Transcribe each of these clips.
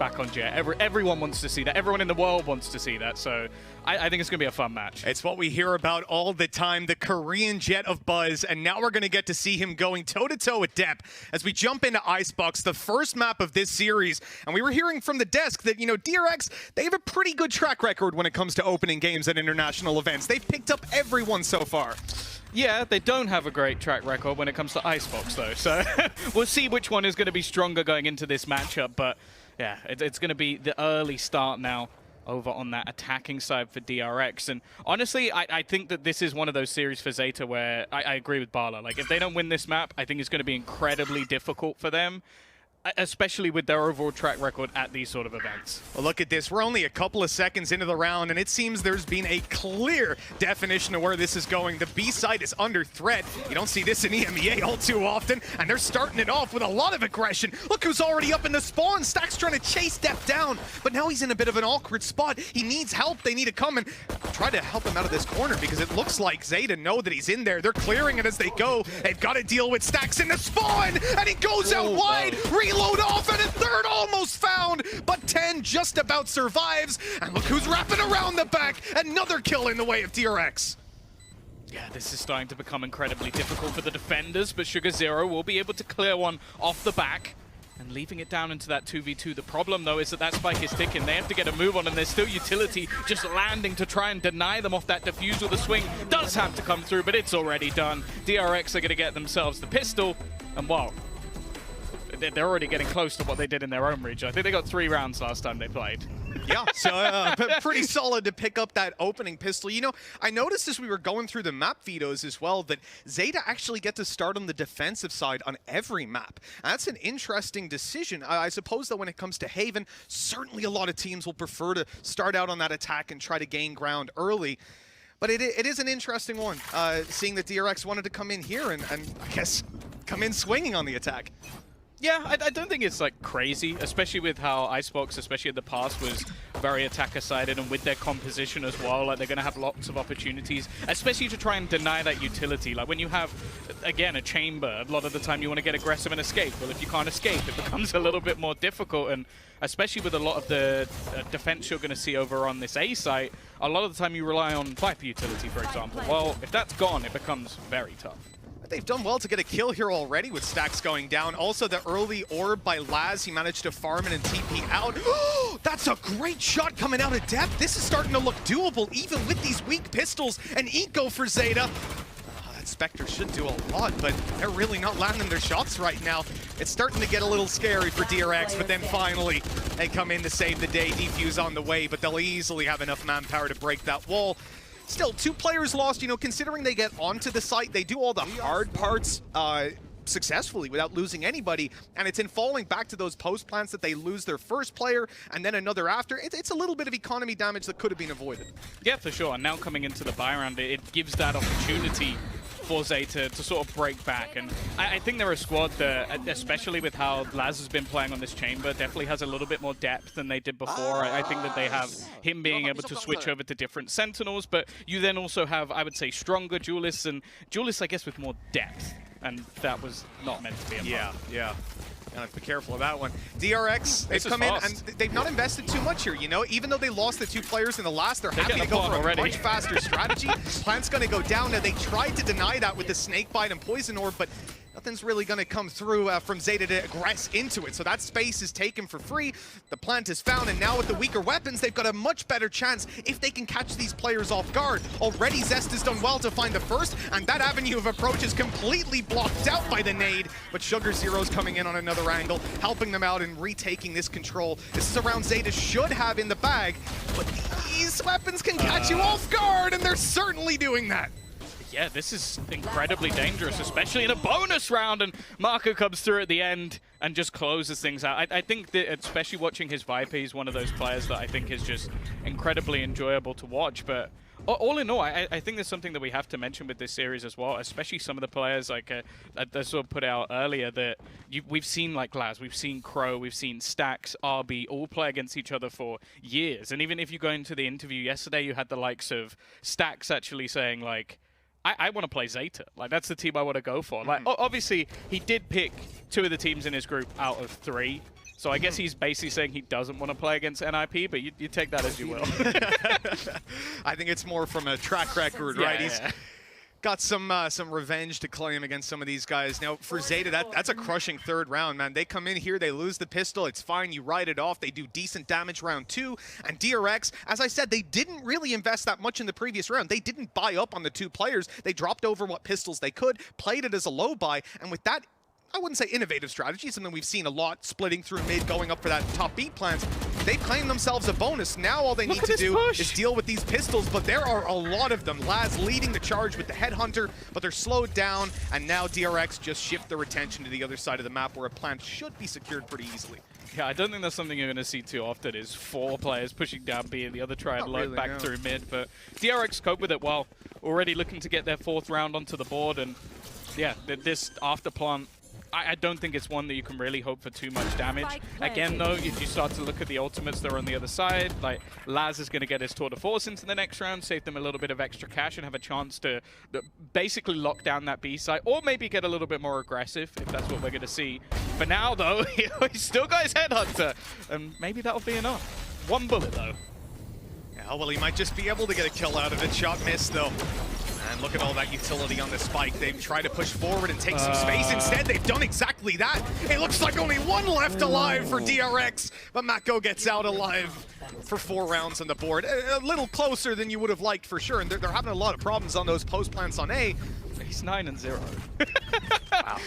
back on Jet. Everyone wants to see that. Everyone in the world wants to see that. So I think it's going to be a fun match. It's what we hear about all the time, the Korean Jet of Buzz, and now we're going to get to see him going toe-to-toe with Depp as we jump into IceBox, the first map of this series. And we were hearing from the desk that, you know, DRX, they have a pretty good track record when it comes to opening games at international events. They've picked up everyone so far. Yeah, they don't have a great track record when it comes to IceBox, though. So we'll see which one is going to be stronger going into this matchup. But yeah, it's going to be the early start now over on that attacking side for DRX. And honestly, I think that this is one of those series for ZETA where I agree with Bala. Like, if they don't win this map, I think it's going to be incredibly difficult for them, especially with their overall track record at these sort of events. Well, look at this. We're only a couple of seconds into the round, and it seems there's been a clear definition of where this is going. The B side is under threat. You don't see this in EMEA all too often, and they're starting it off with a lot of aggression. Look who's already up in the spawn. Stack's trying to chase Depp down, but now he's in a bit of an awkward spot. He needs help. They need to come and try to help him out of this corner because it looks like ZETA know that he's in there. They're clearing it as they go. They've got to deal with Stacks in the spawn, and he goes out wide. Reload off, and a third almost found, but 10 just about survives. And look who's wrapping around the back. Another kill in the way of DRX. Yeah, this is starting to become incredibly difficult for the defenders, but Sugar Zero will be able to clear one off the back and leaving it down into that 2v2. The problem, though, is that that spike is ticking. They have to get a move on, and there's still utility just landing to try and deny them off that defusal. The swing does have to come through, but it's already done. DRX are going to get themselves the pistol, and wow, they're already getting close to what they did in their own region. I think they got 3 rounds last time they played. Yeah, so pretty solid to pick up that opening pistol. You know, I noticed as we were going through the map vetoes as well that ZETA actually get to start on the defensive side on every map. And that's an interesting decision. I suppose that when it comes to Haven, certainly a lot of teams will prefer to start out on that attack and try to gain ground early. But it is an interesting one, seeing that DRX wanted to come in here and I guess come in swinging on the attack. Yeah, I don't think it's like crazy, especially with how IceBox, especially in the past, was very attacker-sided, and with their composition as well. Like, they're going to have lots of opportunities, especially to try and deny that utility. Like, when you have, again, a chamber, a lot of the time you want to get aggressive and escape. Well, if you can't escape, it becomes a little bit more difficult, and especially with a lot of the defense you're going to see over on this A site, a lot of the time you rely on Viper utility, for example. Well, if that's gone, it becomes very tough. They've done well to get a kill here already with Stacks going down. Also, the early orb by Laz, he managed to farm it and TP out. That's a great shot coming out of depth. This is starting to look doable, even with these weak pistols and eco for ZETA. That Spectre should do a lot, but they're really not landing their shots right now. It's starting to get a little scary for DRX, but then finally, they come in to save the day. Defuse on the way, but they'll easily have enough manpower to break that wall. Still, 2 players lost, you know, considering they get onto the site, they do all the hard parts successfully without losing anybody, and it's in falling back to those post plants that they lose their first player and then another after. It's a little bit of economy damage that could have been avoided. Yeah, for sure. And now coming into the buy round, it gives that opportunity for ZETA to sort of break back. And I think they're a squad that, especially with how Laz has been playing on this chamber, definitely has a little bit more depth than they did before. I think that they have him being able to switch over to different Sentinels, but you then also have, I would say, stronger duelists, and duelists, I guess, with more depth. And that was not meant to be a yeah. Gotta be careful of that one. DRX, they've come in and they've not invested too much here, you know? Even though they lost the 2 players in the last, they're happy to go for a much faster strategy. Plant's gonna go down. Now, they tried to deny that with the Snake Bite and Poison Orb, but nothing's really going to come through from ZETA to aggress into it. So that space is taken for free. The plant is found, and now with the weaker weapons, they've got a much better chance if they can catch these players off guard. Already, Zest has done well to find the first, and that avenue of approach is completely blocked out by the nade. But Sugar Zero's coming in on another angle, helping them out and retaking this control. This is a round ZETA should have in the bag, but these weapons can catch you off guard, and they're certainly doing that. Yeah, this is incredibly dangerous, especially in a bonus round, and Marco comes through at the end and just closes things out. I think that, especially watching his Viper, he's one of those players that I think is just incredibly enjoyable to watch. But all in all, I think there's something that we have to mention with this series as well, especially some of the players like I sort of put out earlier that we've seen like Laz, we've seen Crow, we've seen Stacks, RB, all play against each other for years. And even if you go into the interview yesterday, you had the likes of Stacks actually saying like, I want to play ZETA. Like, that's the team I want to go for. Like, obviously, he did pick 2 of the teams in his group out of 3. So I guess he's basically saying he doesn't want to play against NIP, but you take that as you will. I think it's more from a track record, right? He's got some revenge to claim against some of these guys. Now, for ZETA, that's a crushing third round, man. They come in here, they lose the pistol, it's fine, you ride it off. They do decent damage round 2. And DRX, as I said, they didn't really invest that much in the previous round. They didn't buy up on the 2 players. They dropped over what pistols they could, played it as a low buy, and with that, I wouldn't say innovative strategy, something we've seen a lot, splitting through mid, going up for that top B plans. They claim themselves a bonus. Now all they need to do is deal with these pistols, but there are a lot of them. Laz leading the charge with the Headhunter, but they're slowed down, and now DRX just shift their attention to the other side of the map where a plant should be secured pretty easily. Yeah, I don't think that's something you're going to see too often, is 4 players pushing down B and the other try and load back through mid, but DRX cope with it well, already looking to get their 4th round onto the board, and yeah, this after plant, I don't think it's one that you can really hope for too much damage. Again, though, if you start to look at the ultimates that are on the other side, like Laz is going to get his tour de force into the next round, save them a little bit of extra cash and have a chance to basically lock down that B side, or maybe get a little bit more aggressive, if that's what we're going to see. For now, though, he's still got his Headhunter, and maybe that'll be enough. 1 bullet, though. Yeah, well, he might just be able to get a kill out of it. Shot missed, though. And look at all that utility on the spike. They've tried to push forward and take some space. Instead, they've done exactly that. It looks like only 1 left alive for DRX, but Mako gets out alive for 4 rounds on the board. A little closer than you would have liked for sure, and they're having a lot of problems on those post plants on A. He's 9-0. Wow.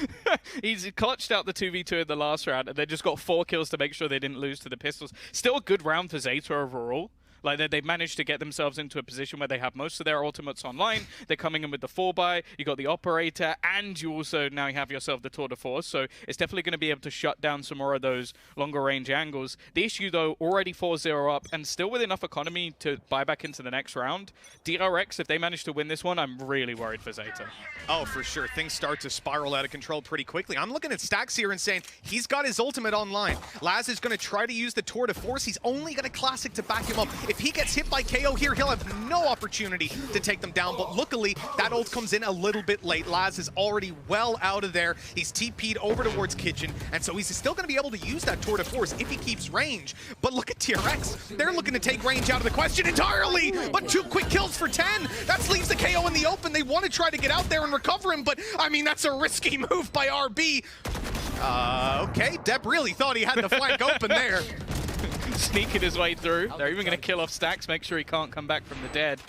He's clutched out the 2v2 in the last round, and they just got 4 kills to make sure they didn't lose to the pistols. Still a good round for ZETA overall. Like, they've managed to get themselves into a position where they have most of their ultimates online. They're coming in with the 4x. You got the operator, and you also now have yourself the tour de force. So it's definitely going to be able to shut down some more of those longer range angles. The issue, though, already 4-0 up and still with enough economy to buy back into the next round. DRX, if they manage to win this one, I'm really worried for ZETA. Oh, for sure. Things start to spiral out of control pretty quickly. I'm looking at Stacks here and saying he's got his ultimate online. Laz is going to try to use the tour de force. He's only got a classic to back him up. If he gets hit by KO here, he'll have no opportunity to take them down, but luckily that ult comes in a little bit late. Laz is already well out of there. He's TP'd over towards Kitchen, and so he's still going to be able to use that tour de force if he keeps range. But look at DRX. They're looking to take range out of the question entirely, but 2 quick kills for 10. That leaves the KO in the open. They want to try to get out there and recover him, but I mean, that's a risky move by RB. Okay, Deb really thought he had the flank open there. Sneaking his way through. They're even going to kill off Stacks, make sure he can't come back from the dead.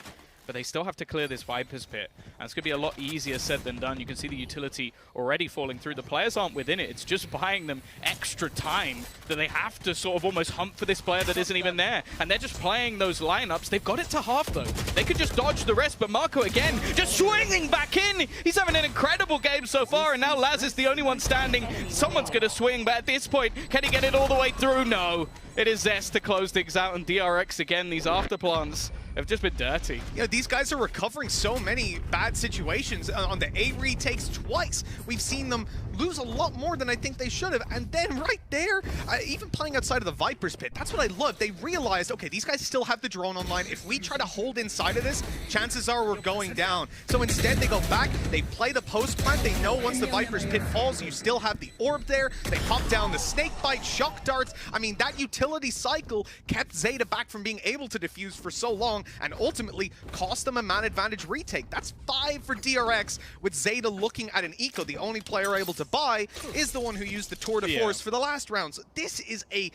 But they still have to clear this Viper's Pit. And it's going to be a lot easier said than done. You can see the utility already falling through. The players aren't within it. It's just buying them extra time that they have to sort of almost hunt for this player that isn't even there. And they're just playing those lineups. They've got it to half, though. They could just dodge the rest. But Marco, again, just swinging back in. He's having an incredible game so far. And now Laz is the only one standing. Someone's going to swing. But at this point, can he get it all the way through? No. It is Zest to close things out. And DRX, again, these afterplants have just been dirty. Yeah, these guys are recovering so many bad situations. On the A retakes twice, we've seen them lose a lot more than I think they should have. And then right there, even playing outside of the Viper's Pit, that's what I love. They realized, okay, these guys still have the drone online. If we try to hold inside of this, chances are we're going down. So instead, they go back, they play the post plant. They know once the Viper's Pit falls, you still have the orb there. They pop down the snake bite, shock darts. I mean, that utility cycle kept ZETA back from being able to defuse for so long, and ultimately cost them a man advantage retake. That's 5 for DRX, with ZETA looking at an eco. The only player able to buy is the one who used the tour de force for the last round. So this is a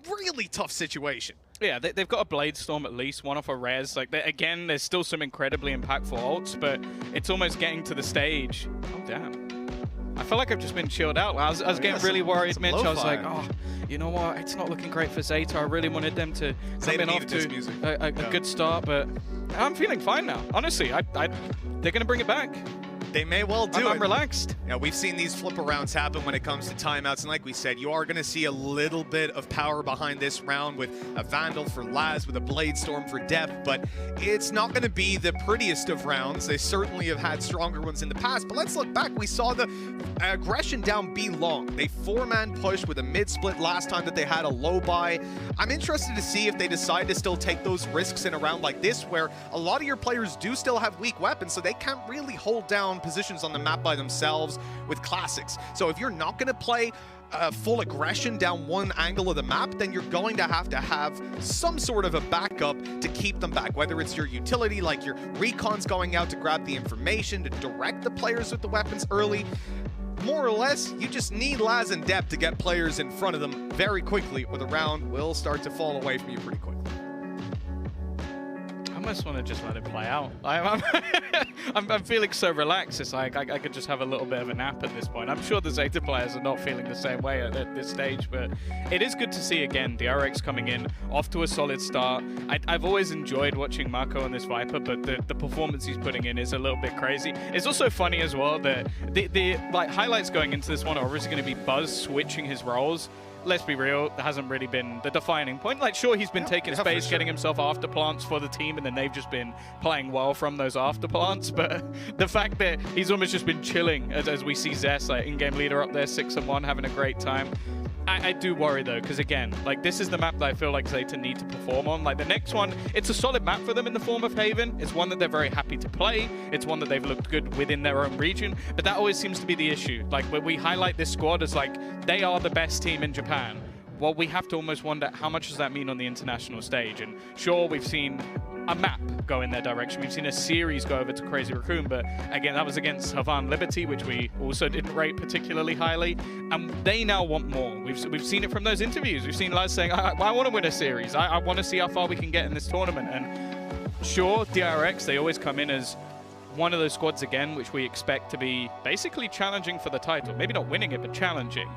really tough situation. Yeah, they've got a Blade Storm at least, one off a res. Like, again, there's still some incredibly impactful ults, but it's almost getting to the stage. Oh, damn. I feel like I've just been chilled out. I was getting really worried, Mitch. I was like, oh, you know what? It's not looking great for ZETA. I really wanted them to come in off to a good start, but I'm feeling fine now. Honestly, they're going to bring it back. They may well do. I'm relaxed. Yeah, we've seen these flip arounds happen when it comes to timeouts, and like we said, you are going to see a little bit of power behind this round with a Vandal for Laz, with a Blade Storm for Depth, but it's not going to be the prettiest of rounds. They certainly have had stronger ones in the past, but let's look back. We saw the aggression down B long. They 4-man pushed with a mid-split last time that they had a low buy. I'm interested to see if they decide to still take those risks in a round like this, where a lot of your players do still have weak weapons, so they can't really hold down down positions on the map by themselves with classics. So if you're not going to play full aggression down one angle of the map, then you're going to have some sort of a backup to keep them back, whether it's your utility, like your recons going out to grab the information, to direct the players with the weapons early. More or less, you just need Laz and Dep to get players in front of them very quickly, or the round will start to fall away from you pretty quickly. I almost want to just let it play out. I'm feeling so relaxed. It's like I could just have a little bit of a nap at this point. I'm sure the ZETA players are not feeling the same way at this stage, but it is good to see again DRX coming in off to a solid start. I've always enjoyed watching Marco on this Viper, but the performance he's putting in is a little bit crazy. It's also funny as well that the like highlights going into this one are obviously going to be Buzz switching his roles. Let's be real, that hasn't really been the defining point. Like, sure, he's been taking space, sure, getting himself after plants for the team, and then they've just been playing well from those after plants. But the fact that he's almost just been chilling as we see Zess, like in-game leader up there, 6-1, having a great time. I do worry though, because again, like this is the map that I feel like ZETA need to perform on. Like the next one, it's a solid map for them in the form of Haven. It's one that they're very happy to play. It's one that they've looked good within their own region. But that always seems to be the issue. Like when we highlight this squad as like, they are the best team in Japan. Well, we have to almost wonder how much does that mean on the international stage? And sure, we've seen a map go in their direction. We've seen a series go over to Crazy Raccoon, but again, that was against Havan Liberty, which we also didn't rate particularly highly. And they now want more. We've seen it from those interviews. We've seen Laz saying, I want to win a series. I want to see how far we can get in this tournament. And sure, DRX, they always come in as one of those squads again, which we expect to be basically challenging for the title. Maybe not winning it, but challenging.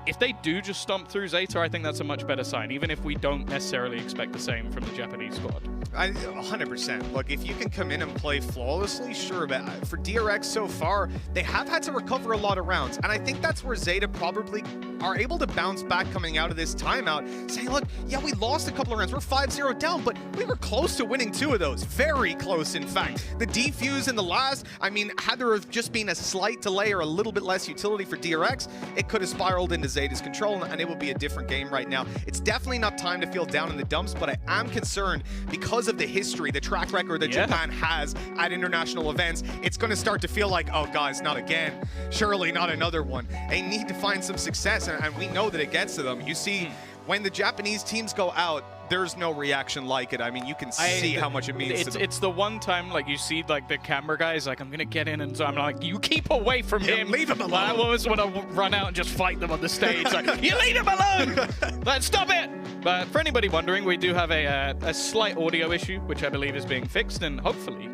If they do just stomp through ZETA, I think that's a much better sign, even if we don't necessarily expect the same from the Japanese squad. 100%. Look, if you can come in and play flawlessly, sure, but for DRX so far, they have had to recover a lot of rounds, and I think that's where ZETA probably are able to bounce back coming out of this timeout, saying, look, yeah, we lost a couple of rounds, we're 5-0 down, but we were close to winning 2 of those, very close, in fact. The defuse in the last, I mean, had there have just been a slight delay or a little bit less utility for DRX, it could have spiraled into ZETA's control, and it would be a different game right now. It's definitely not time to feel down in the dumps, but I am concerned because of the history, the track record that Japan has at international events. It's going to start to feel like, oh, guys, not again. Surely not another one. They need to find some success, and we know that it gets to them. You see, when the Japanese teams go out, there's no reaction like it. I mean, you can see how much it means to them. It's the one time, like, you see, like, the camera guys, like, I'm going to get in, and so I'm like, you keep away from him. Leave him alone. I always want to run out and just fight them on the stage. Like, you leave him alone! Like, stop it! But for anybody wondering, we do have a slight audio issue, which I believe is being fixed, and hopefully,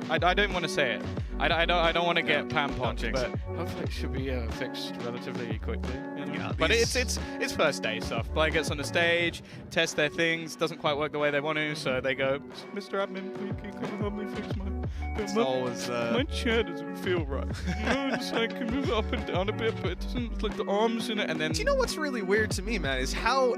I don't want to say it. I don't want to get Pam punching, but hopefully it should be fixed relatively quickly. You know? Yeah, but it's first day stuff. Player gets on the stage, test their things, doesn't quite work the way they want to, so they go, Mr. Admin, please can you help me fix my chair doesn't feel right. You know, it's like I can move it up and down a bit, but it doesn't, it's like the arms in it, and then... Do you know what's really weird to me, man, is how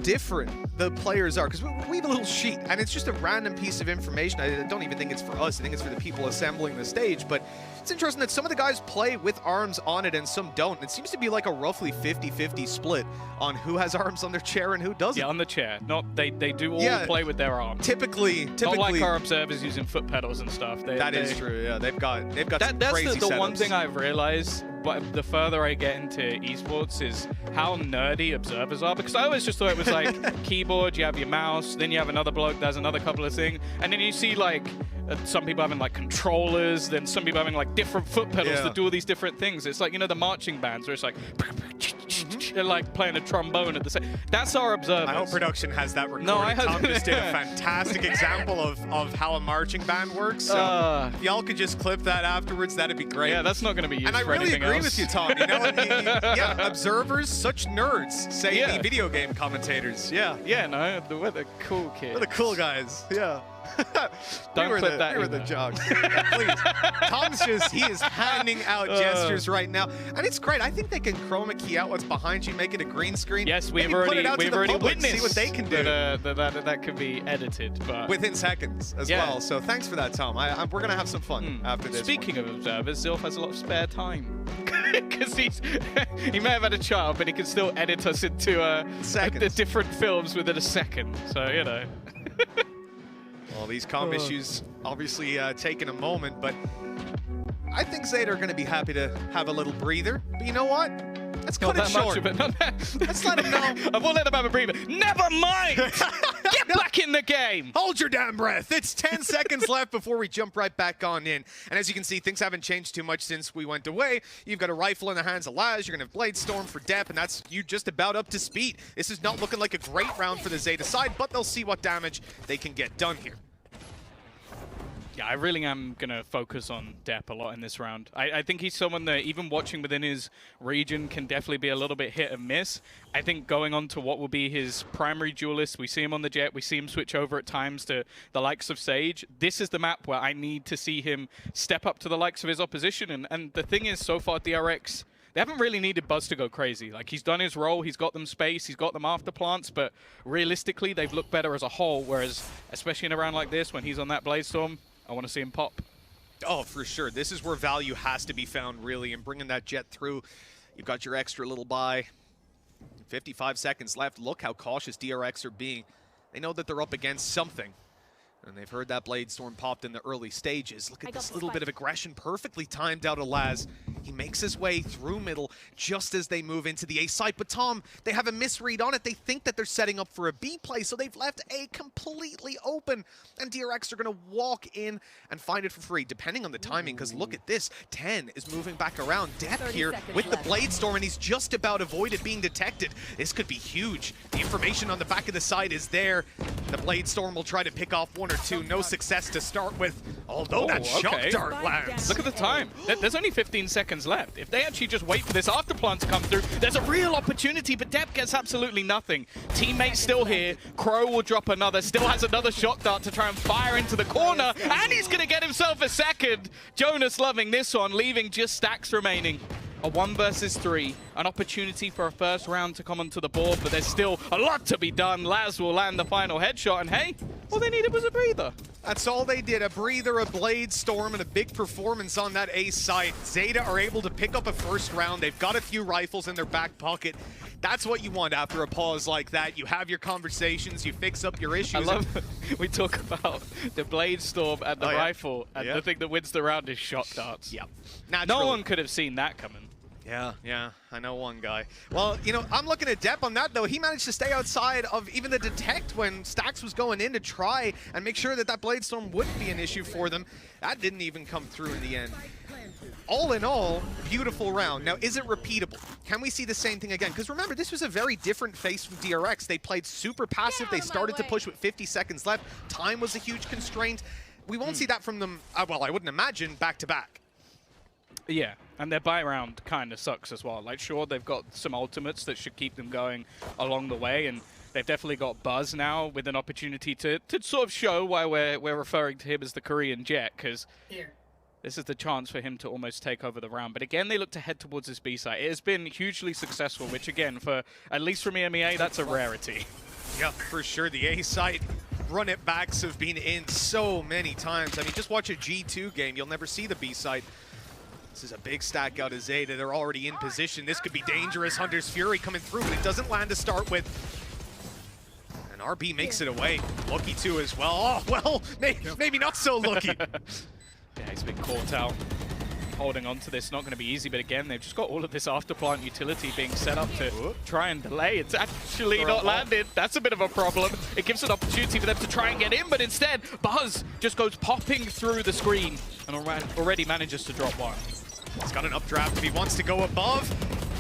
different the players are, because we have a little sheet, and it's just a random piece of information. I don't even think it's for us, I think it's for the people assembling the stage, but it's interesting that some of the guys play with arms on it and some don't. It seems to be like a roughly 50-50 split on who has arms on their chair and who doesn't. Yeah, on the chair. Not they do all play with their arms. Typically, not like our observers using foot pedals and stuff. That is true. Yeah, they've got some crazy setups. That's the one thing I've realized. But the further I get into esports is how nerdy observers are, because I always just thought it was like keyboard, you have your mouse, then you have another bloke, there's another couple of things, and then you see like some people having like controllers, then some people having like different foot pedals that do all these different things. It's like, you know, the marching bands where it's like they're like playing a trombone at the same. That's our observers. I hope production has that recorded. No, Tom just did a fantastic example of how a marching band works. So if y'all could just clip that afterwards, that'd be great. Yeah, that's not going to be used for anything else. I really agree with you, Tom. You know, yeah, observers, such nerds, say the video game commentators. Yeah. Yeah, no, we're the cool kids. We're the cool guys. Yeah. Don't clip that. We were the jocks. Yeah, please. Tom's he is handing out gestures right now. And it's great. I think they can chroma key out what's behind you, make it a green screen. Yes, we've already witnessed. See what they can do. That could be edited. But within seconds as well. So thanks for that, Tom. We're going to have some fun after this. Speaking of observers, Zilf has a lot of spare time. Because he may have had a child, but he can still edit us into the different films within a second. So, you know. Well, these comm issues obviously taking a moment, but I think ZETA are going to be happy to have a little breather. But you know what? Let's cut it short. Let's let him know. I won't let him have a breather. Never mind! Get back in the game! Hold your damn breath. It's 10 seconds left before we jump right back on in. And as you can see, things haven't changed too much since we went away. You've got a rifle in the hands of Laz. You're going to have Blade Storm for Depp, and that's you just about up to speed. This is not looking like a great round for the ZETA side, but they'll see what damage they can get done here. Yeah, I really am going to focus on Depp a lot in this round. I think he's someone that, even watching within his region, can definitely be a little bit hit and miss. I think going on to what will be his primary duelist, we see him on the Jet, we see him switch over at times to the likes of Sage. This is the map where I need to see him step up to the likes of his opposition. And the thing is, so far, DRX, they haven't really needed Buzz to go crazy. Like, he's done his role, he's got them space, he's got them after plants, but realistically, they've looked better as a whole, whereas, especially in a round like this, when he's on that Blade Storm, I want to see him pop. Oh, for sure. This is where value has to be found, really, and bringing that Jet through. You've got your extra little buy. 55 seconds left. Look how cautious DRX are being. They know that they're up against something. And they've heard that Blade Storm popped in the early stages. Look at this little bit of aggression, perfectly timed out of Laz. He makes his way through middle just as they move into the A site. But Tom, they have a misread on it. They think that they're setting up for a B play, so they've left A completely open. And DRX are going to walk in and find it for free, depending on the timing, because look at this. 10 is moving back around. Depp here with the Blade Storm, and he's just about avoided being detected. This could be huge. The information on the back of the side is there. The Blade Storm will try to pick off one or two. No success to start with, although that shock dart lands. Look at the time. There's only 15 seconds left. If they actually just wait for this afterplant to come through, there's a real opportunity, but Depp gets absolutely nothing. Teammates still here. Crow will drop another, still has another shock dart to try and fire into the corner, and he's going to get himself a second. Jonas loving this one, leaving just stacks remaining. A 1 versus 3, an opportunity for a first round to come onto the board, but there's still a lot to be done. Laz will land the final headshot, and hey, all they needed was a breather. That's all they did, a breather, a Blade Storm, and a big performance on that A site. ZETA are able to pick up a first round. They've got a few rifles in their back pocket. That's what you want after a pause like that. You have your conversations, you fix up your issues. I love we talk about the Blade Storm and the rifle, and the thing that wins the round is shock darts. Yep. No one could have seen that coming. Yeah, I know one guy. Well, you know, I'm looking at Depp on that, though. He managed to stay outside of even the detect when Stax was going in to try and make sure that that Blade Storm wouldn't be an issue for them. That didn't even come through in the end. All in all, beautiful round. Now, is it repeatable? Can we see the same thing again? Because remember, this was a very different face from DRX. They played super passive. They started to push with 50 seconds left. Time was a huge constraint. We won't see that from them, well, I wouldn't imagine, back-to-back. Yeah, and their buy round kind of sucks as well. Like, sure, they've got some ultimates that should keep them going along the way, and they've definitely got Buzz now with an opportunity to sort of show why we're referring to him as the Korean Jet, because this is the chance for him to almost take over the round. But again, they look to head towards this B site. It has been hugely successful, which again, for at least from EMEA, that's a rarity. Yeah, for sure. The A site run-it-backs have been in so many times. I mean, just watch a G2 game. You'll never see the B site. This is a big stack out of ZETA. They're already in position. This could be dangerous. Hunter's Fury coming through, but it doesn't land to start with. And RB makes it away. Lucky too as well. Oh, well, maybe not so lucky. Yeah, he's been caught out. Holding on to this, not going to be easy, but again, they've just got all of this afterplant utility being set up to try and delay. It's actually not landed. That's a bit of a problem. It gives an opportunity for them to try and get in, but instead, Buzz just goes popping through the screen and already manages to drop one. He's got an updraft if he wants to go above.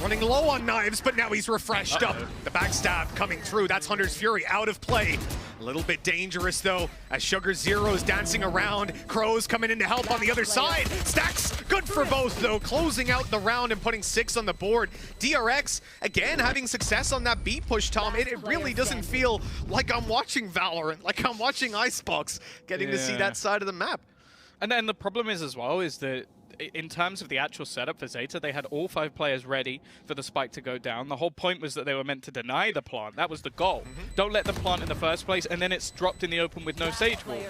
Running low on knives, but now he's refreshed up. The backstab coming through. That's Hunter's Fury out of play. A little bit dangerous, though, as Sugar Zero's dancing around. Crow's coming in to help on the other side. Stacks, good for both, though. Closing out the round and putting 6 on the board. DRX, again, having success on that B push, Tom. It really doesn't feel like I'm watching Valorant, like I'm watching IceBox, getting to see that side of the map. And then the problem is, as well, is that in terms of the actual setup for ZETA, they had all 5 players ready for the spike to go down. The whole point was that they were meant to deny the plant. That was the goal. Don't let them plant in the first place, and then it's dropped in the open with no Sage wall.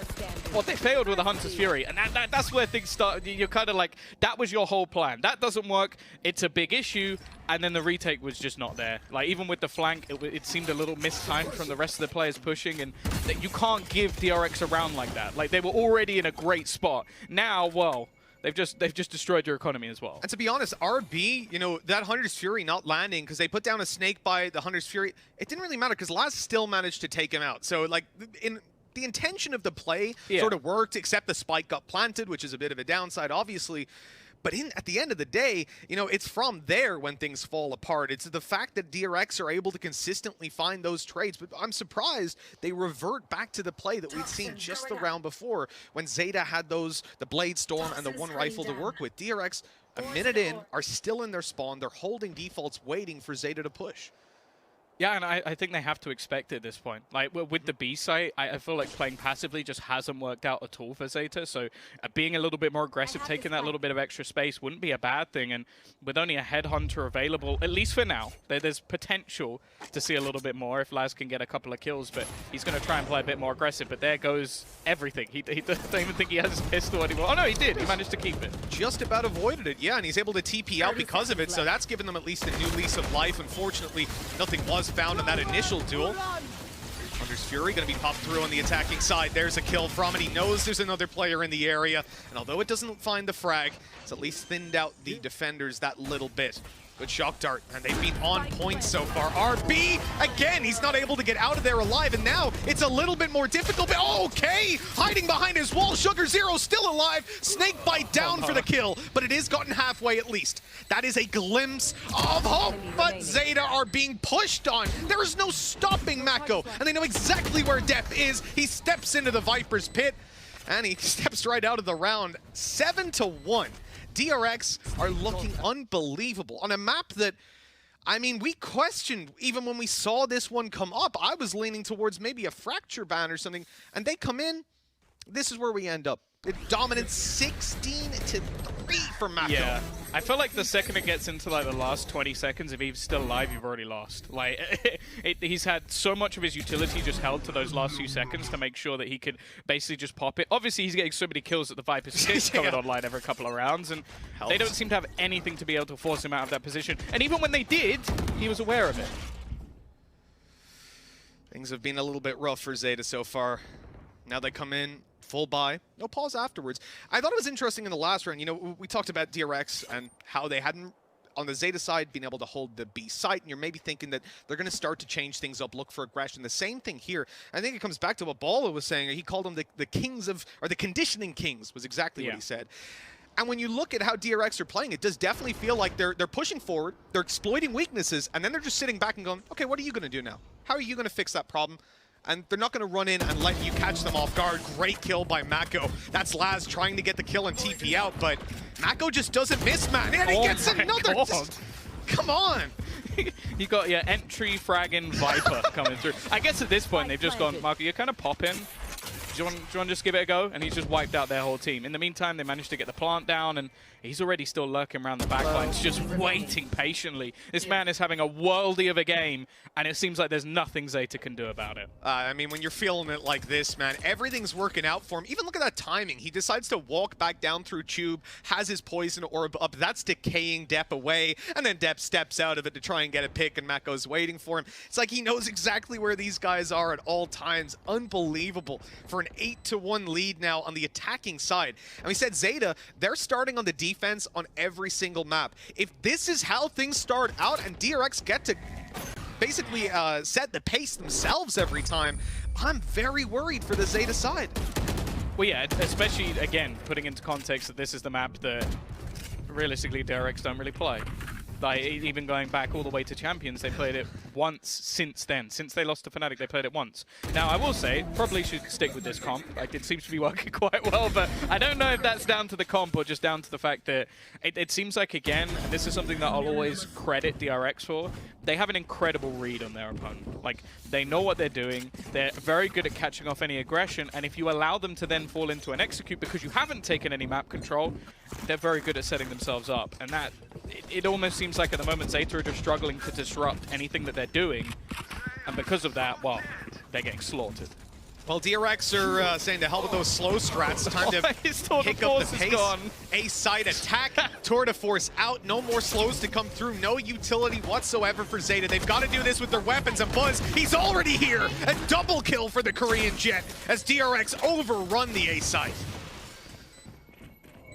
Well, they failed with a Hunter's Fury, and that's where things start. You're kind of like, that was your whole plan. That doesn't work. It's a big issue, and then the retake was just not there. Like, even with the flank, it seemed a little mistimed from the rest of the players pushing, and you can't give DRX a round like that. Like, they were already in a great spot. Now, well, they've just destroyed your economy as well. And to be honest, RB, you know, that Hunter's Fury not landing because they put down a snake by the Hunter's Fury, it didn't really matter because Laz still managed to take him out. So, like, the intention of the play sort of worked, except the spike got planted, which is a bit of a downside, obviously. But at the end of the day, you know, it's from there when things fall apart. It's the fact that DRX are able to consistently find those trades. But I'm surprised they revert back to the play that we'd seen just the round before when ZETA had the Blade Storm and the one rifle to work with. DRX, a minute in, are still in their spawn. They're holding defaults, waiting for ZETA to push. Yeah, and I think they have to expect it at this point. Like, with the B site, I feel like playing passively just hasn't worked out at all for ZETA, so being a little bit more aggressive, taking that little bit of extra space wouldn't be a bad thing, and with only a Headhunter available, at least for now, there's potential to see a little bit more if Laz can get a couple of kills, but he's going to try and play a bit more aggressive, but there goes everything. He doesn't even think he has his pistol anymore. Oh no, he did. He managed to keep it. Just about avoided it, yeah, and he's able to TP out because of it, so that's given them at least a new lease of life. Unfortunately, nothing was found in that initial duel. Hunter's Fury going to be popped through on the attacking side. There's a kill from it. He knows there's another player in the area, and although it doesn't find the frag, it's at least thinned out the defenders that little bit. Good shock dart, and they've been on point so far. RB, again, he's not able to get out of there alive, and now it's a little bit more difficult. But okay, hiding behind his wall. Sugar Zero still alive. Snake bite down for the kill, but it is gotten halfway at least. That is a glimpse of hope, but ZETA are being pushed on. There is no stopping Mako, and they know exactly where Depp is. He steps into the Viper's pit, and he steps right out of the round. 7-1. DRX are looking unbelievable on a map that, I mean, we questioned even when we saw this one come up. I was leaning towards maybe a fracture ban or something, and they come in. This is where we end up. Dominant 16-3 for Mako. Yeah, I feel like the second it gets into like the last 20 seconds, if he's still alive, you've already lost. Like, he's had so much of his utility just held to those last few seconds to make sure that he could basically just pop it. Obviously, he's getting so many kills that the Viper's kids coming online every couple of rounds, and they don't seem to have anything to be able to force him out of that position. And even when they did, he was aware of it. Things have been a little bit rough for ZETA so far. Now they come in. Full buy, no pause afterwards. I thought it was interesting in the last round. You know, we talked about DRX and how they hadn't, on the ZETA side, been able to hold the B site, and you're maybe thinking that they're going to start to change things up, look for aggression. The same thing here. I think it comes back to what Bala was saying. He called them the kings of, or the conditioning kings, was exactly what he said. And when you look at how DRX are playing, it does definitely feel like they're pushing forward, they're exploiting weaknesses, and then they're just sitting back and going, okay, what are you going to do now? How are you going to fix that problem? And they're not going to run in and let you catch them off guard. Great kill by Mako. That's Laz trying to get the kill and TP out, but Mako just doesn't miss, man. And he gets another. Come on. You got your entry fragging Viper coming through. I guess at this point, they've just gone, Mako, you're kind of popping. Do you want to just give it a go? And he's just wiped out their whole team. In the meantime, they managed to get the plant down, and he's already still lurking around the back lines, just waiting patiently. This man is having a worldie of a game, and it seems like there's nothing ZETA can do about it. I mean, when you're feeling it like this, man, everything's working out for him. Even look at that timing. He decides to walk back down through Tube, has his poison orb up. That's decaying Depp away, and then Depp steps out of it to try and get a pick, and Mako's waiting for him. It's like he knows exactly where these guys are at all times. Unbelievable for an 8-1 lead now on the attacking side. And we said ZETA, they're starting on the defense on every single map. If this is how things start out and DRX get to basically set the pace themselves every time, I'm very worried for the ZETA side. Well, yeah, especially, again, putting into context that this is the map that realistically DRX don't really play. Like, even going back all the way to Champions, they played it once since then. Since they lost to Fnatic, they played it once. Now, I will say, probably should stick with this comp. Like, it seems to be working quite well, but I don't know if that's down to the comp or just down to the fact that it seems like, again, and this is something that I'll always credit DRX for, they have an incredible read on their opponent. Like, they know what they're doing, they're very good at catching off any aggression, and if you allow them to then fall into an execute because you haven't taken any map control, they're very good at setting themselves up. And that, it almost seems like at the moment ZETA are just struggling to disrupt anything that they're doing, and because of that, well, they're getting slaughtered. Well, DRX are saying to hell with those slow strats. Time to pick up the pace. A-side attack. Tour de Force out. No more slows to come through. No utility whatsoever for ZETA. They've got to do this with their weapons. And Buzz, he's already here. A double kill for the Korean Jet as DRX overrun the A-side.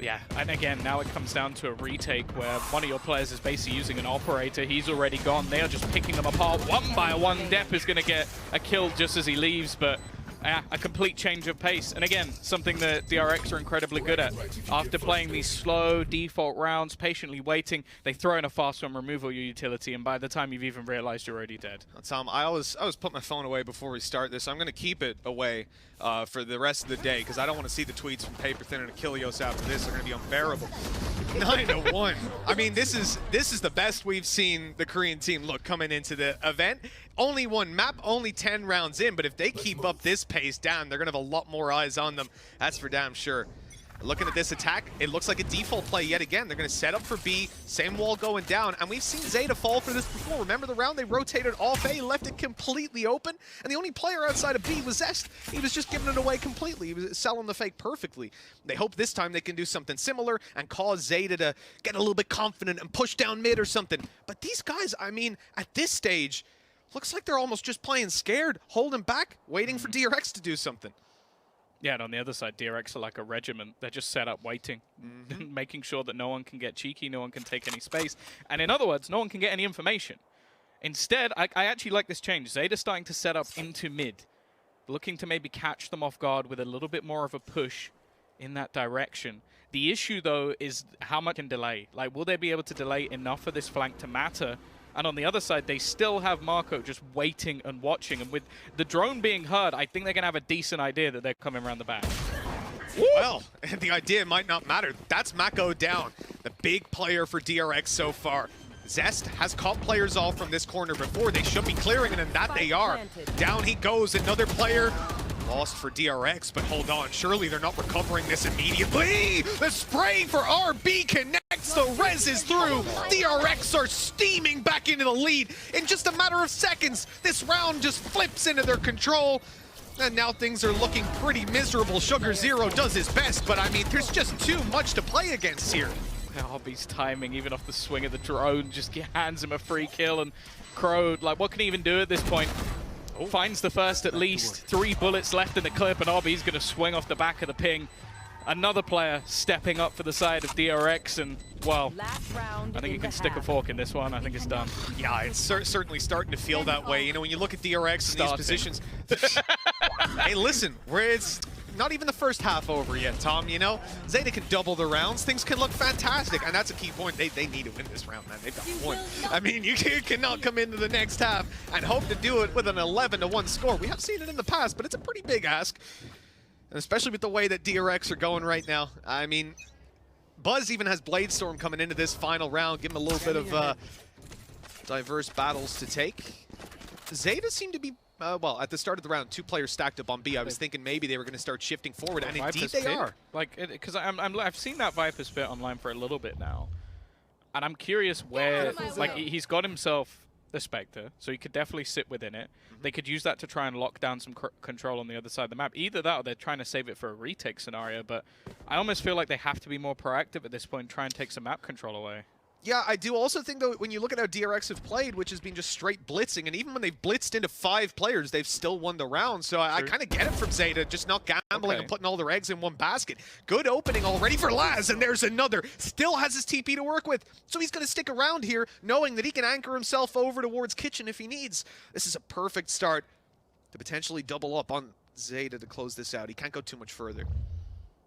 Yeah, and again, now it comes down to a retake where one of your players is basically using an operator. He's already gone. They are just picking them apart one by one. Depp is going to get a kill just as he leaves, but a complete change of pace. And again, something that DRX are incredibly good at. After playing these slow default rounds, patiently waiting, they throw in a fast one, remove all your utility, and by the time you've even realized you're already dead. Tom, I always put my phone away before we start this. I'm going to keep it away for the rest of the day because I don't want to see the tweets from Paper Thin and Achilleos after this. They're going to be unbearable. 9-1. I mean, this is the best we've seen the Korean team look coming into the event. Only one map, only 10 rounds in, but if they keep up this pace down, they're going to have a lot more eyes on them. That's for damn sure. Looking at this attack, it looks like a default play yet again. They're going to set up for B, same wall going down, and we've seen ZETA fall for this before. Remember the round they rotated off A, left it completely open, and the only player outside of B was Zest. He was just giving it away completely. He was selling the fake perfectly. They hope this time they can do something similar and cause ZETA to get a little bit confident and push down mid or something. But these guys, I mean, at this stage, looks like they're almost just playing scared, holding back, waiting for DRX to do something. Yeah, and on the other side, DRX are like a regiment. They're just set up waiting, making sure that no one can get cheeky, no one can take any space. And in other words, no one can get any information. Instead, I actually like this change. ZETA's starting to set up into mid, looking to maybe catch them off guard with a little bit more of a push in that direction. The issue, though, is how much can delay. Like, will they be able to delay enough for this flank to matter? And on the other side, they still have Marco just waiting and watching. And with the drone being heard, I think they're going to have a decent idea that they're coming around the back. Well, the idea might not matter. That's Mako down, the big player for DRX so far. Zest has caught players off from this corner before. They should be clearing it, and that they are. Down he goes, another player. Lost for DRX, but hold on. Surely they're not recovering this immediately. The spray for RB connects. The res is through. DRX are steaming back into the lead. In just a matter of seconds, this round just flips into their control. And now things are looking pretty miserable. Sugar Zero does his best, but I mean, there's just too much to play against here. RB's timing, even off the swing of the drone, just hands him a free kill. And Crow, like, what can he even do at this point? Finds the first at least. 3 bullets left in the clip, and RB's going to swing off the back of the ping. Another player stepping up for the side of DRX, and, well, I think you can stick a fork in this one. I think it's done. Yeah, it's certainly starting to feel that way. You know, when you look at DRX in these positions... Hey, listen, it's not even the first half over yet, Tom, you know? ZETA can double the rounds. Things can look fantastic, and that's a key point. They need to win this round, man. They've got one. I mean, you cannot come into the next half and hope to do it with an 11-1 score. We have seen it in the past, but it's a pretty big ask, and especially with the way that DRX are going right now. I mean, Buzz even has Bladestorm coming into this final round, give him a little bit of diverse battles to take. ZETA seem to be well, at the start of the round, 2 players stacked up on B. I was thinking maybe they were going to start shifting forward, and indeed they are. Like, because I've seen that Viper's Pit online for a little bit now, and I'm curious where, like, he's got himself the Spectre, so he could definitely sit within it. They could use that to try and lock down some control on the other side of the map. Either that or they're trying to save it for a retake scenario, but I almost feel like they have to be more proactive at this point and try and take some map control away. Yeah, I do also think, though, when you look at how DRX have played, which has been just straight blitzing, and even when they've blitzed into 5 players, they've still won the round. So I kind of get it from ZETA, just not gambling and putting all their eggs in one basket. Good opening already for Laz, and there's another. Still has his TP to work with, so he's going to stick around here, knowing that he can anchor himself over towards Kitchen if he needs. This is a perfect start to potentially double up on ZETA to close this out. He can't go too much further.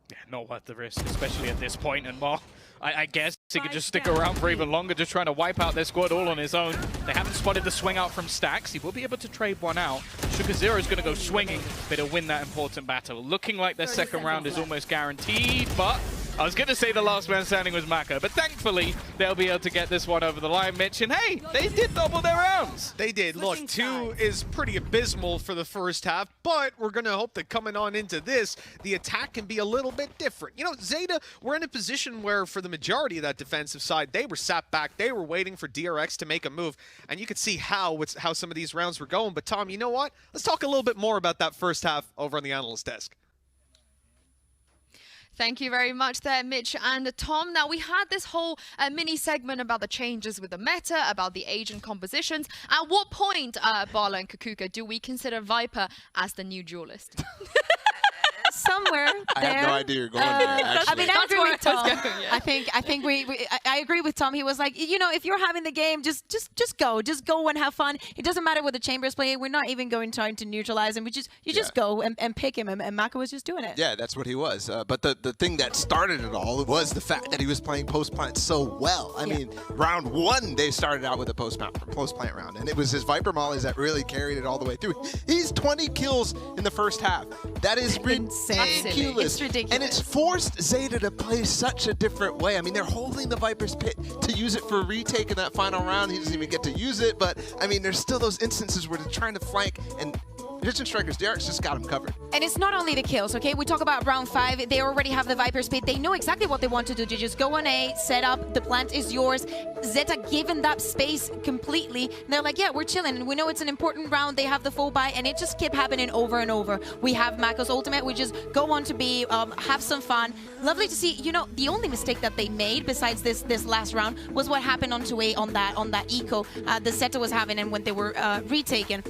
Yeah, not worth the risk, especially at this point. And well, I guess he could just stick around for even longer, just trying to wipe out their squad all on his own. They haven't spotted the swing out from Stacks. He will be able to trade one out. Sugar Zero is going to go swinging, but he'll win that important battle. Looking like their second round is almost guaranteed, but I was going to say the last man standing was Mako, but thankfully they'll be able to get this one over the line, Mitch. And hey, they did double their rounds. They did. Look, 2 is pretty abysmal for the first half, but we're going to hope that coming on into this, the attack can be a little bit different. You know, ZETA were in a position where for the majority of that defensive side, they were sat back. They were waiting for DRX to make a move, and you could see how some of these rounds were going. But Tom, you know what? Let's talk a little bit more about that first half over on the analyst desk. Thank you very much there, Mitch and Tom. Now, we had this whole mini segment about the changes with the meta, about the agent compositions. At what point, Bala and Kakuka, do we consider Viper as the new duelist? So somewhere there. I have no idea you're going there, actually. I mean, I agree with Tom. Yeah. I think I agree with Tom. He was like, you know, if you're having the game, just go and have fun. It doesn't matter what the chamber is playing. We're not even going trying to neutralize him. You just go and pick him, and Mako was just doing it. Yeah, that's what he was. But the thing that started it all was the fact that he was playing post plant so well. I mean, round 1 they started out with a post plant round, and it was his Viper mollies that really carried it all the way through. He's 20 kills in the first half. That is ridiculous. It's ridiculous. And it's forced ZETA to play such a different way. I mean, they're holding the Viper's pit to use it for retake in that final round. He doesn't even get to use it, but I mean, there's still those instances where they're trying to flank, and Pigeon Strikers, DRX just got him covered. And it's not only the kills, okay? We talk about round 5. They already have the Viper's pit. They know exactly what they want to do. They just go on A, set up, the plant is yours. ZETA given that space completely. And they're like, yeah, we're chilling. And we know it's an important round. They have the full buy, and it just kept happening over and over. We have Mako's ultimate. We just go on to B, have some fun. Lovely to see. You know, the only mistake that they made besides this last round was what happened onto A on that eco the ZETA was having, and when they were retaken.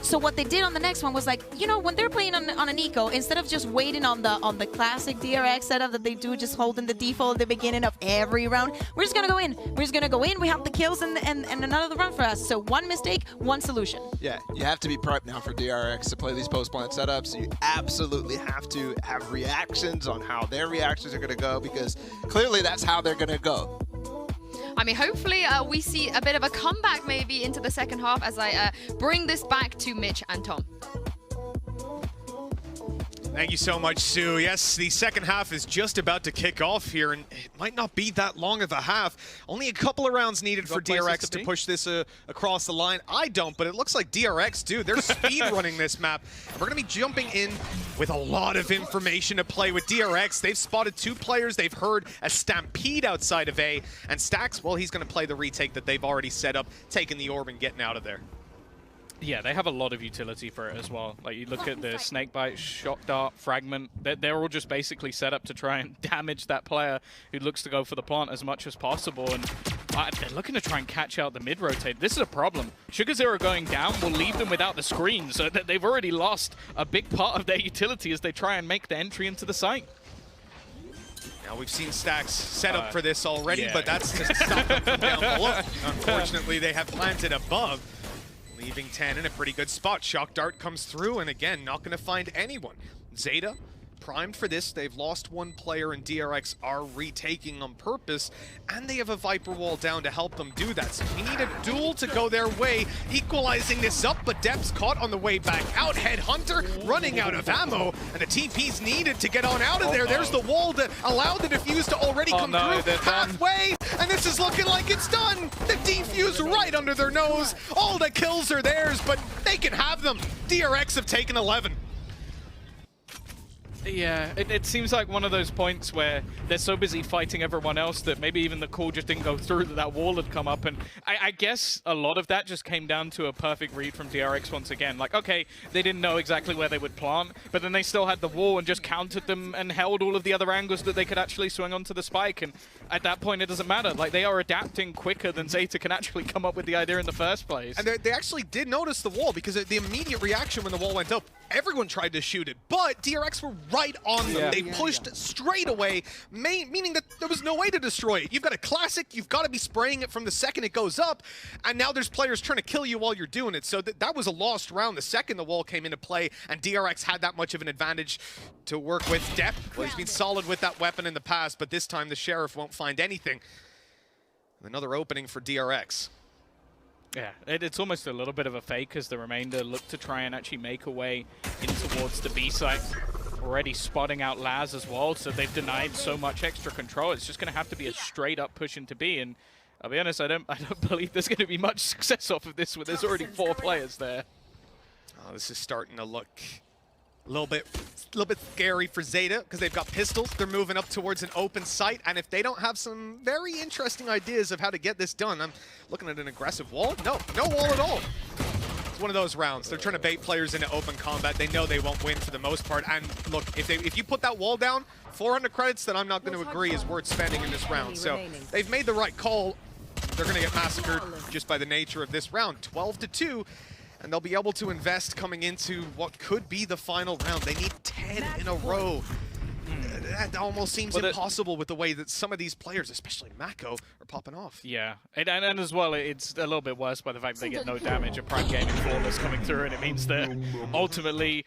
So what they did on the next one was like, you know, when they're playing on an eco, instead of just waiting on the classic DRX setup that they do, just holding the default at the beginning of every round, we're just gonna go in. We're just gonna go in. We have the kills and another run for us. So one mistake, one solution. Yeah, you have to be prepped now for DRX to play these post plant setups. You absolutely have to have reactions on how their reactions are gonna go, because clearly that's how they're gonna go. I mean, hopefully we see a bit of a comeback maybe into the second half as I bring this back to Mitch and Tom. Thank you so much, Sue. Yes, the second half is just about to kick off here, and it might not be that long of a half. Only a couple of rounds needed for DRX to push this across the line. I don't, but it looks like DRX do. They're speed running this map. We're going to be jumping in with a lot of information to play with DRX. They've spotted 2 players. They've heard a stampede outside of A, and Stax, well, he's going to play the retake that they've already set up, taking the orb and getting out of there. Yeah, they have a lot of utility for it as well. Like, you look at the Snakebite, Shock Dart, Fragment, they're all just basically set up to try and damage that player who looks to go for the plant as much as possible. And they're looking to try and catch out the mid-rotate. This is a problem. Sugar Zero going down will leave them without the screen, so that they've already lost a big part of their utility as they try and make the entry into the site. Now, we've seen Stax set up for this already, but that's to stop them from down below. Unfortunately, they have planted above, leaving 10 in a pretty good spot. Shock Dart comes through, and again, not going to find anyone. ZETA primed for this. They've lost 1 player, and DRX are retaking on purpose, and they have a Viper wall down to help them do that. So we need a duel to go their way, equalizing this up, but Depth's caught on the way back out. Headhunter running out of ammo, and the TP's needed to get on out of there. There's the wall to allow the defuse to already come through halfway, and this is looking like it's done. The defuse right under their nose. All the kills are theirs, but they can have them. DRX have taken 11. Yeah, it seems like one of those points where they're so busy fighting everyone else that maybe even the call just didn't go through, that wall had come up. And I guess a lot of that just came down to a perfect read from DRX once again. Like, okay, they didn't know exactly where they would plant, but then they still had the wall and just countered them and held all of the other angles that they could actually swing onto the spike. And at that point, it doesn't matter. Like, they are adapting quicker than ZETA can actually come up with the idea in the first place. And they actually did notice the wall, because the immediate reaction when the wall went up, everyone tried to shoot it, but DRX were right on them. They pushed straight away, meaning that there was no way to destroy it. You've got a classic, you've got to be spraying it from the second it goes up, and now there's players trying to kill you while you're doing it. So that was a lost round the second the wall came into play, and DRX had that much of an advantage to work with. Depth, well, he's been solid with that weapon in the past, but this time the Sheriff won't find anything. Another opening for DRX. Yeah, it's almost a little bit of a fake as the remainder look to try and actually make a way in towards the B site. Already spotting out Laz as well, so they've denied so much extra control. It's just going to have to be a straight up push into B, and I'll be honest, I don't believe there's going to be much success off of this when there's already 4 players there. Oh, this is starting to look a little bit scary for ZETA, because they've got pistols. They're moving up towards an open site, and if they don't have some very interesting ideas of how to get this done, I'm looking at an aggressive wall. No wall at all. It's one of those rounds. They're trying to bait players into open combat. They know they won't win for the most part. And look, if you put that wall down, 400 credits, then I'm not going to agree is worth spending in this round. So they've made the right call. They're going to get massacred just by the nature of this round. 12-2. And they'll be able to invest coming into what could be the final round. They need 10 in a row. That almost seems impossible with the way that some of these players, especially Mako, are popping off. Yeah, and as well, it's a little bit worse by the fact they get no damage. A Prime Gaming Flawless coming through, and it means that ultimately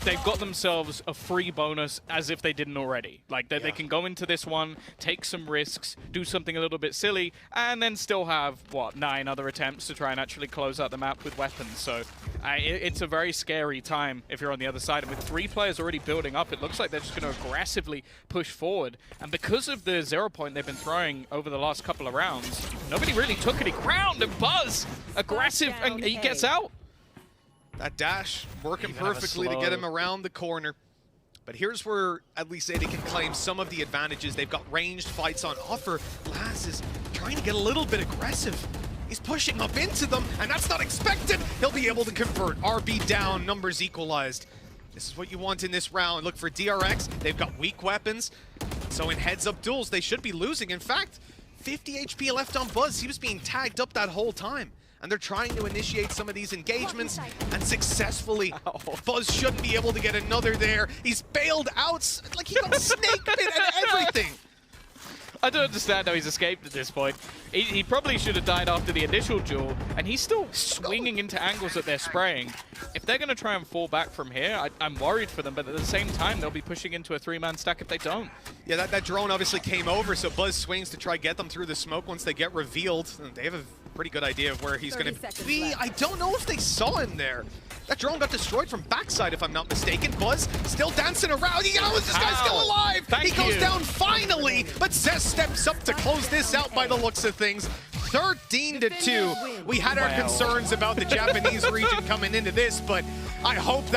they've got themselves a free bonus as if they didn't already. Like, they can go into this one, take some risks, do something a little bit silly, and then still have, what, 9 other attempts to try and actually close out the map with weapons. So it's a very scary time if you're on the other side. And with 3 players already building up, it looks like they're just going to aggressively push forward. And because of the 0 point they've been throwing over the last couple of rounds, nobody really took any ground. And Buzz, aggressive, and he gets out. That dash working perfectly to get him around the corner. But here's where at least ZETA can claim some of the advantages. They've got ranged fights on offer. Laz is trying to get a little bit aggressive. He's pushing up into them, and that's not expected. He'll be able to convert. RB down, numbers equalized. This is what you want in this round. Look for DRX. They've got weak weapons. So in heads-up duels, they should be losing. In fact, 50 HP left on Buzz. He was being tagged up that whole time. And they're trying to initiate some of these engagements, and successfully. Buzz shouldn't be able to get another there. He's bailed out, like he got snake bit and everything. I don't understand how he's escaped at this point. He probably should have died after the initial duel, and he's still swinging into angles that they're spraying. If they're going to try and fall back from here, I'm worried for them, but at the same time, they'll be pushing into a 3-man stack if they don't. Yeah, that drone obviously came over, so Buzz swings to try get them through the smoke once they get revealed. They have a pretty good idea of where he's going to be. I don't know if they saw him there. That drone got destroyed from backside, if I'm not mistaken. Buzz still dancing around. How is this guy still alive? He goes down finally, but Zez steps up to close this out by the looks of things. 13-2. We had our concerns about the Japanese region coming into this, but I hope that